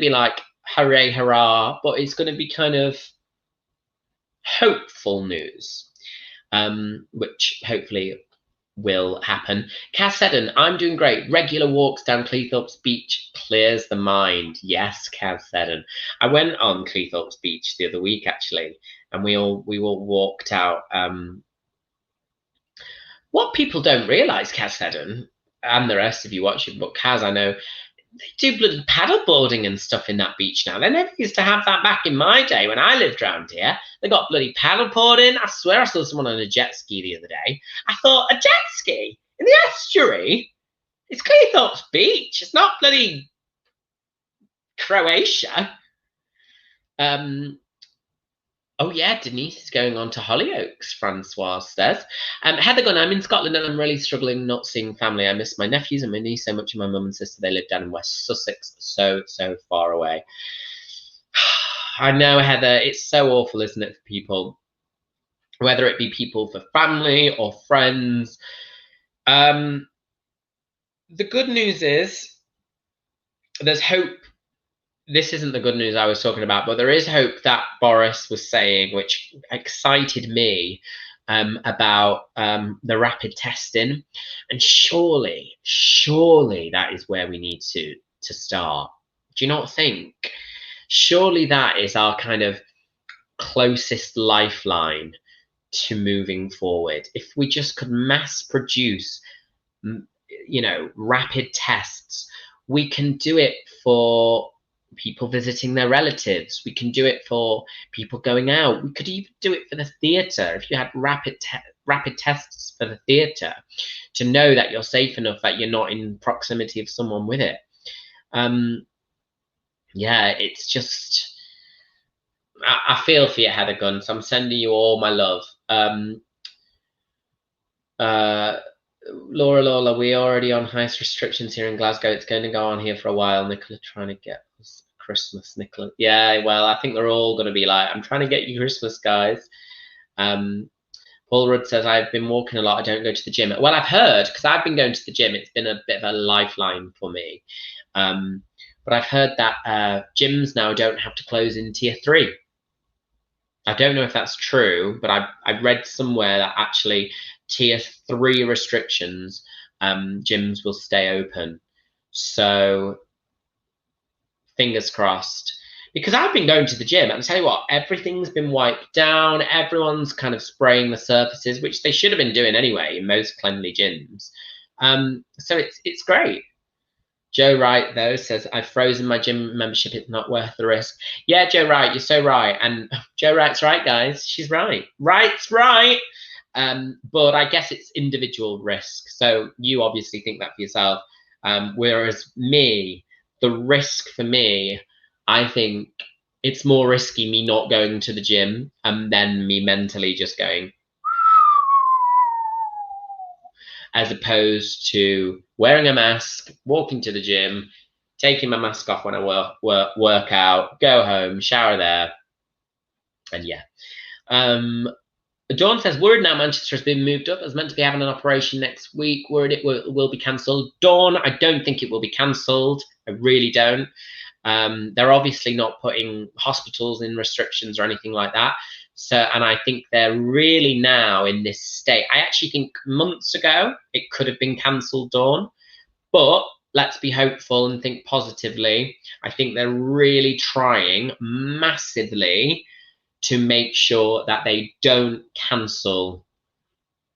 like hooray, hurrah, but it's going to be kind of hopeful news, which hopefully will happen. Cass Seddon, I'm doing great. Regular walks down Cleethorpes Beach clears the mind. Yes, Cass Seddon. I went on Cleethorpes Beach the other week actually, and we all walked out. What people don't realise, Cass Seddon, and the rest of you watching, but Kaz, I know, they do bloody paddleboarding and stuff in that beach now. They never used to have that back in my day when I lived around here. They got bloody paddleboarding. I swear I saw someone on a jet ski the other day. I thought, a jet ski in the estuary? It's Cleethorpes Beach. It's not bloody Croatia. Oh yeah, Denise is going on to Hollyoaks, Francois says. Heather Gunn, I'm in Scotland and I'm really struggling not seeing family. I miss my nephews and my niece so much, and my mum and sister, they live down in West Sussex, so far away. I know, Heather, it's so awful, isn't it, for people, whether it be people for family or friends. The good news is there's hope. This isn't the good news I was talking about, but there is hope that Boris was saying, which excited me, about the rapid testing. And surely that is where we need to start. Do you not think? Surely that is our kind of closest lifeline to moving forward. If we just could mass produce, rapid tests, we can do it for people visiting their relatives. We can do it for people going out. We could even do it for the theatre. If you had rapid tests for the theatre to know that you're safe enough, that you're not in proximity of someone with it. Yeah, it's just, I feel for you, Heather Gunn, so I'm sending you all my love. Laura, we're already on highest restrictions here in Glasgow. It's going to go on here for a while. Nicola trying to get us Christmas, Nicola. Yeah, well, I think they're all going to be like, I'm trying to get you Christmas, guys. Paul Rudd says, I've been walking a lot. I don't go to the gym. Well, I've heard, because I've been going to the gym. It's been a bit of a lifeline for me. But I've heard that gyms now don't have to close in tier 3. I don't know if that's true, but I read somewhere that actually tier 3 restrictions, gyms will stay open. So fingers crossed, because I've been going to the gym and I tell you what, everything's been wiped down. Everyone's kind of spraying the surfaces, which they should have been doing anyway in most cleanly gyms. So it's great. Joe Wright, though, says, I've frozen my gym membership. It's not worth the risk. Yeah, Joe Wright, you're so right. And Joe Wright's right, guys. She's right. Wright's right. But I guess it's individual risk. So you obviously think that for yourself. Whereas me, the risk for me, I think it's more risky me not going to the gym and then me mentally just going, as opposed to wearing a mask, walking to the gym, taking my mask off when I work out, go home, shower there, and yeah. Dawn says, worried now Manchester has been moved up. It's meant to be having an operation next week. Worried it will be cancelled. Dawn, I don't think it will be cancelled. I really don't. They're obviously not putting hospitals in restrictions or anything like that. So, and I think they're really now in this state. I actually think months ago it could have been cancelled, Dawn. But let's be hopeful and think positively. I think they're really trying massively to make sure that they don't cancel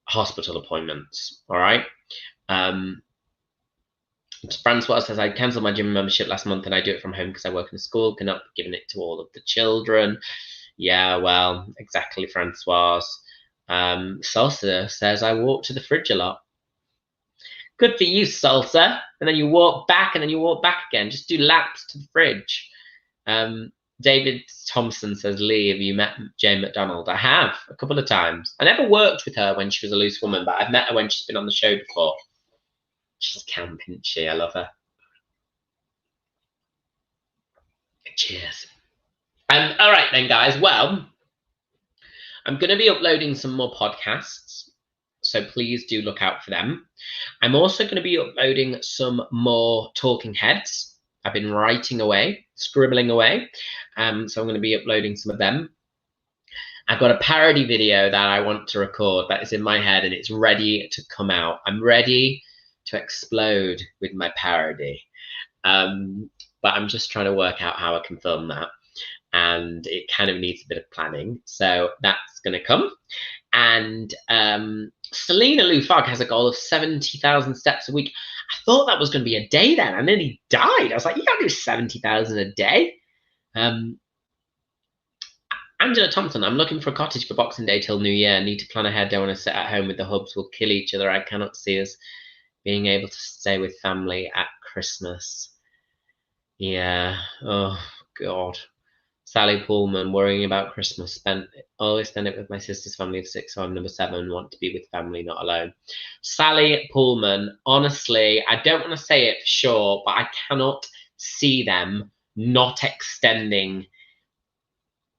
hospital appointments. All right. Francois says, I cancelled my gym membership last month and I do it from home because I work in a school, cannot be giving it to all of the children. Yeah, well, exactly, Francois. Salsa says, I walk to the fridge a lot. Good for you, Salsa. And then you walk back and then you walk back again. Just do laps to the fridge. David Thompson says, Lee, have you met Jane McDonald? I have, a couple of times. I never worked with her when she was a loose woman, but I've met her when she's been on the show before. She's camp, isn't she? I love her. Cheers. All right then, guys. Well, I'm going to be uploading some more podcasts, so please do look out for them. I'm also going to be uploading some more talking heads. I've been writing away, scribbling away, so I'm going to be uploading some of them. I've got a parody video that I want to record that is in my head and it's ready to come out. I'm ready to explode with my parody, but I'm just trying to work out how I can film that, and it kind of needs a bit of planning, so that's going to come. And Selena Lou Fogg has a goal of 70,000 steps a week. I thought that was going to be a day then. I nearly died. I was like, you can't do 70,000 a day. Angela Thompson, I'm looking for a cottage for Boxing Day till New Year. Need to plan ahead. Don't want to sit at home with the hubs. We'll kill each other. I cannot see us being able to stay with family at Christmas. Yeah. Oh, God. Sally Pullman, worrying about Christmas. Always spend it with my sister's family of 6, so I'm number 7. Want to be with family, not alone. Sally Pullman, honestly, I don't want to say it for sure, but I cannot see them not extending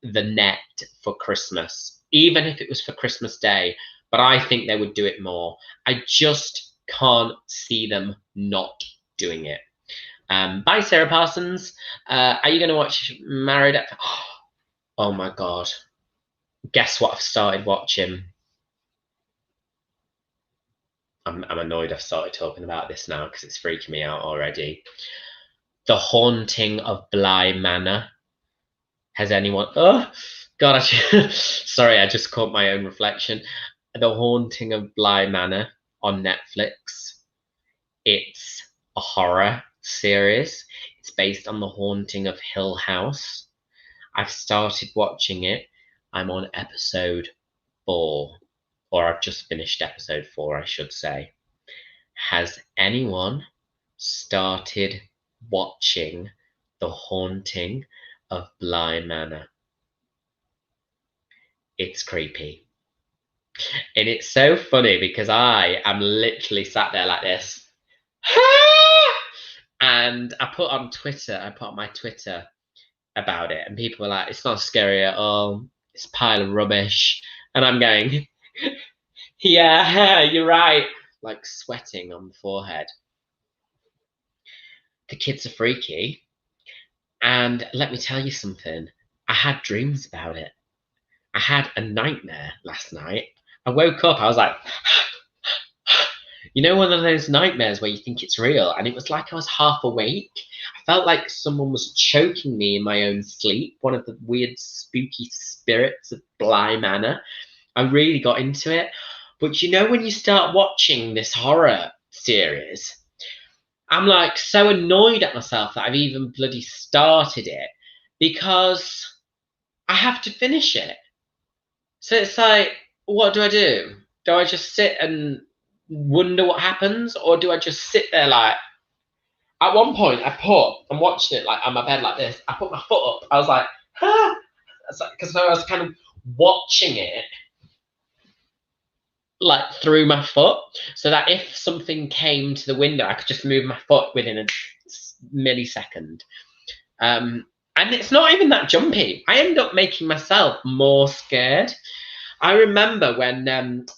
the net for Christmas, even if it was for Christmas Day. But I think they would do it more. I just can't see them not doing it. Bye, Sarah Parsons. Are you going to watch Married at... Oh my God. Guess what I've started watching? I'm annoyed I've started talking about this now because it's freaking me out already. The Haunting of Bly Manor. Has anyone... Oh, God. Sorry, I just caught my own reflection. The Haunting of Bly Manor on Netflix. It's a horror series. It's based on the haunting of Hill House. I've started watching it. I'm on episode 4, or I've just finished episode 4, I should say. Has anyone started watching The Haunting of Bly Manor? It's creepy. And it's so funny because I am literally sat there like this. And I put on my Twitter about it, and people were like, it's not scary at all, it's a pile of rubbish. And I'm going, yeah, you're right, like sweating on the forehead. The kids are freaky. And let me tell you something, I had dreams about it. I had a nightmare last night. I woke up, I was like, you know, one of those nightmares where you think it's real, and it was like I was half awake. I felt like someone was choking me in my own sleep, one of the weird spooky spirits of Bly Manor. I really got into it. But you know, when you start watching this horror series, I'm like so annoyed at myself that I've even bloody started it, because I have to finish it. So it's like, what do I do? Do I just sit and wonder what happens, or do I just sit there like? At one point, I'm watching it like on my bed like this. I put my foot up. I was like, ah, because I was kind of watching it like through my foot, so that if something came to the window, I could just move my foot within a millisecond. And it's not even that jumpy. I end up making myself more scared. I remember when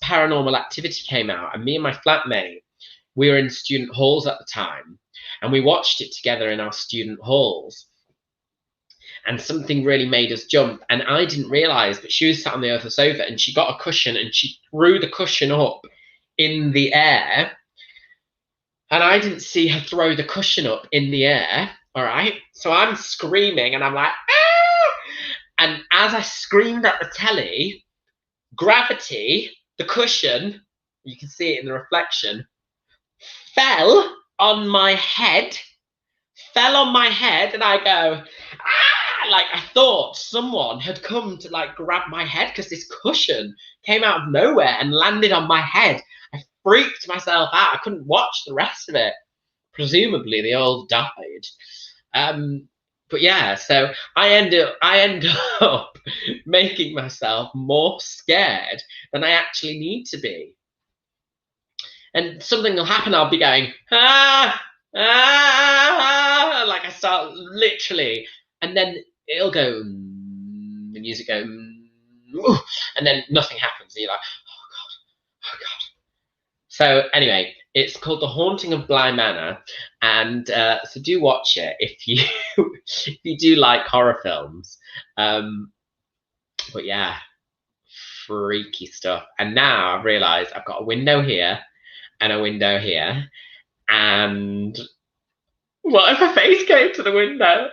Paranormal Activity came out, and me and my flatmate, we were in student halls at the time, and we watched it together in our student halls. And something really made us jump. And I didn't realise, but she was sat on the other sofa, and she got a cushion and she threw the cushion up in the air. And I didn't see her throw the cushion up in the air. All right. So I'm screaming and I'm like, ah! And as I screamed at the telly, gravity, the cushion, you can see it in the reflection, fell on my head, and I go, ah! Like I thought someone had come to like grab my head, because this cushion came out of nowhere and landed on my head. I freaked myself out. I couldn't watch the rest of it. Presumably they all died. But yeah, so I end up making myself more scared than I actually need to be. And something will happen, I'll be going, ah, ah, like I start literally, and then it'll go, the music go, and then nothing happens. And you're like, oh God, oh God. So anyway, it's called The Haunting of Bly Manor, and so do watch it if you if you do like horror films. But yeah, freaky stuff. And now I've realised I've got a window here and a window here, and what if a face came to the window?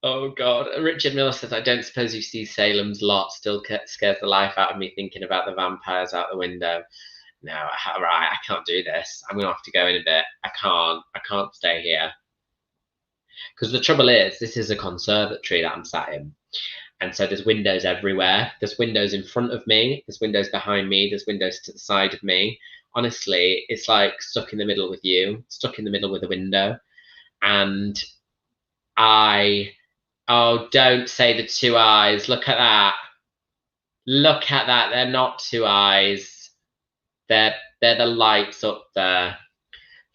Oh God. Richard Miller says, I don't suppose you see Salem's Lot still scares the life out of me thinking about the vampires out the window. No, right, I can't do this. I'm gonna have to go in a bit. I can't stay here. Because the trouble is, this is a conservatory that I'm sat in. And so there's windows everywhere. There's windows in front of me, there's windows behind me, there's windows to the side of me. Honestly, it's like stuck in the middle with you, stuck in the middle with a window. And oh, don't say the two eyes. Look at that. Look at that. They're not two eyes. They're the lights up there.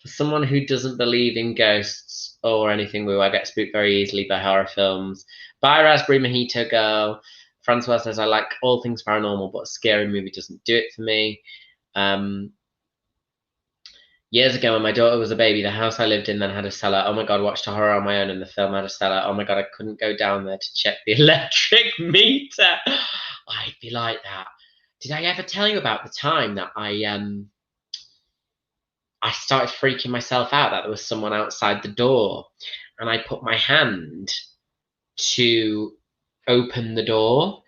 For someone who doesn't believe in ghosts or anything, I get spooked very easily by horror films. Bye, Raspberry Mojito Girl. Francois says, I like all things paranormal, but a scary movie doesn't do it for me. Years ago when my daughter was a baby, the house I lived in then had a cellar. Oh my God, watched a horror on my own and the film had a cellar. Oh my God, I couldn't go down there to check the electric meter. I'd be like that. Did I ever tell you about the time that I started freaking myself out that there was someone outside the door, and I put my hand to open the door,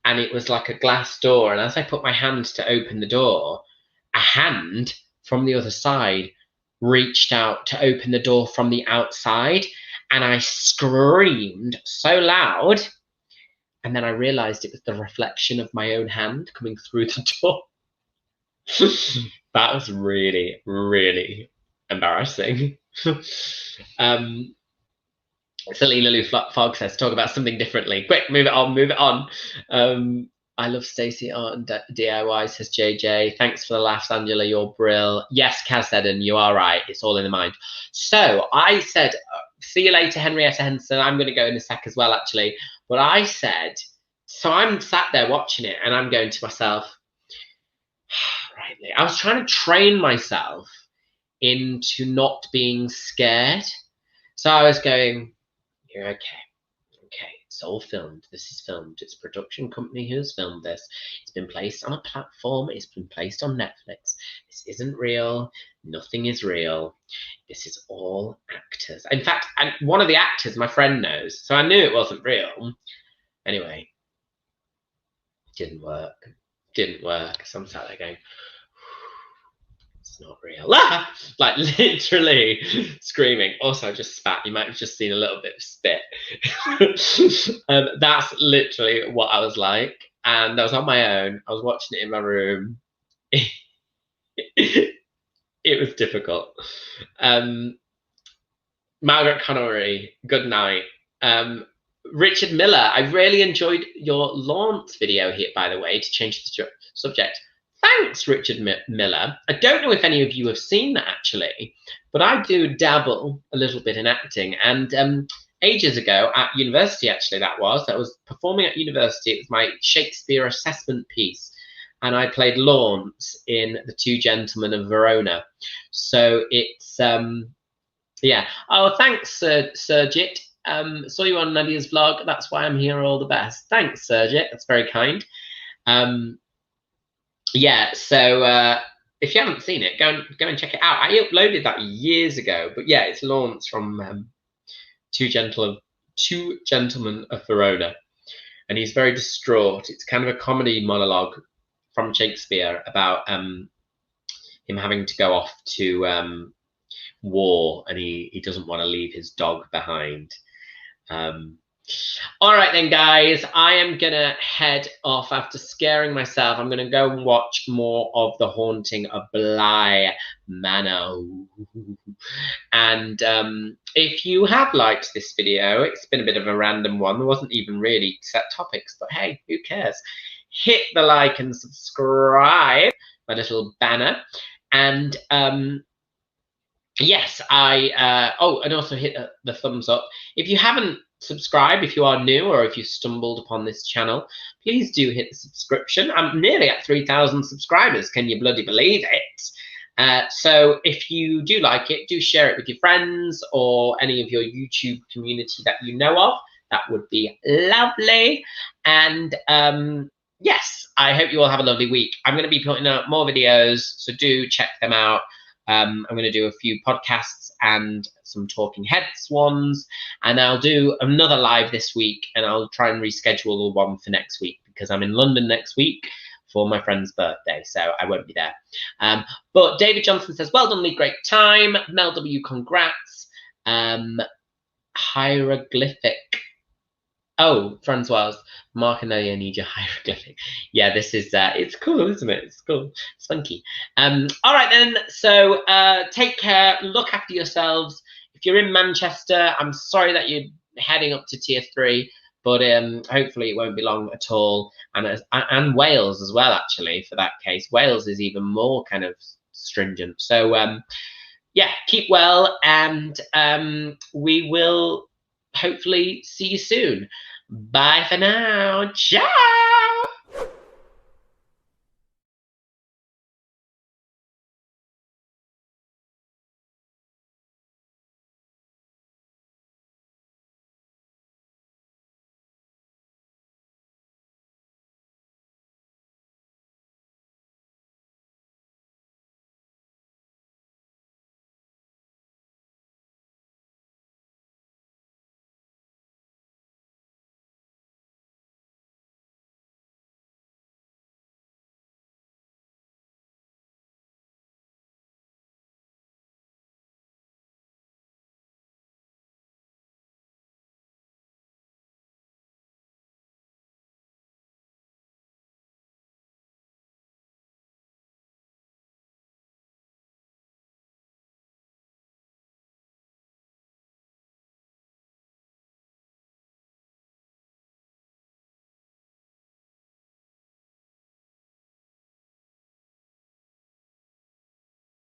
and it was like a glass door, and as I put my hand to open the door, a hand from the other side reached out to open the door from the outside, and I screamed so loud. And then I realised it was the reflection of my own hand coming through the door. That was really, really embarrassing. Selena Lou Fogg says, talk about something differently. Quick, move it on. I love Stacey Art and DIY, says JJ. Thanks for the laughs, Angela, you're brill. Yes, Kaz Eden, you are right. It's all in the mind. So I said, see you later, Henrietta Henson. I'm going to go in a sec as well, actually. But I said, so I'm sat there watching it and I'm going to myself, right, I was trying to train myself into not being scared. So I was going, you're okay. It's all filmed. This is filmed. It's a production company who has filmed this. It's been placed on a platform. It's been placed on Netflix. This isn't real. Nothing is real. This is all actors. In fact, and one of the actors my friend knows, so I knew it wasn't real. Anyway, didn't work. So I'm sat there going, it's not real. Like literally screaming. Also, I just spat. You might have just seen a little bit of spit. That's literally what I was like. And I was on my own. I was watching it in my room. It was difficult. Margaret Connery, good night. Richard Miller, I really enjoyed your launch video here, by the way, to change the subject. Thanks, Richard Miller. I don't know if any of you have seen that actually, but I do dabble a little bit in acting. And ages ago at university, actually, that was performing at university. It was my Shakespeare assessment piece. And I played Lawrence in The Two Gentlemen of Verona. So it's, yeah. Oh, thanks, Sergit. Saw you on Nadia's vlog. That's why I'm here. All the best. Thanks, Sergit. That's very kind. Yeah, so if you haven't seen it, go and check it out. I uploaded that years ago, but yeah, it's Lawrence from Two Gentlemen of Verona, and he's very distraught. It's kind of a comedy monologue from Shakespeare about him having to go off to war, and he doesn't want to leave his dog behind. All right then, guys, I am gonna head off after scaring myself. I'm gonna go and watch more of The Haunting of Bly Manor. And if you have liked this video, it's been a bit of a random one. There wasn't even really set topics, but hey, who cares? Hit the like and subscribe, my little banner. And yes, oh, and also hit the thumbs up. If you haven't subscribed, if you are new or if you stumbled upon this channel, please do hit the subscription. I'm nearly at 3,000 subscribers. Can you bloody believe it? So if you do like it, do share it with your friends or any of your YouTube community that you know of. That would be lovely. And yes, I hope you all have a lovely week. I'm going to be putting out more videos, so do check them out. I'm going to do a few podcasts and some talking heads ones, and I'll do another live this week, and I'll try and reschedule the one for next week because I'm in London next week for my friend's birthday, so I won't be there. But David Johnson says, well done, Lee, great time. Mel W, congrats. Hieroglyphic. Oh, Francois, Mark and Nadia need your hieroglyphic. Yeah, this is, it's cool, isn't it? It's cool, it's funky. All right then, so take care, look after yourselves. If you're in Manchester, I'm sorry that you're heading up to tier 3, but hopefully it won't be long at all. And Wales as well, actually, for that case. Wales is even more kind of stringent. So yeah, keep well, and we will hopefully see you soon. Bye for now. Ciao.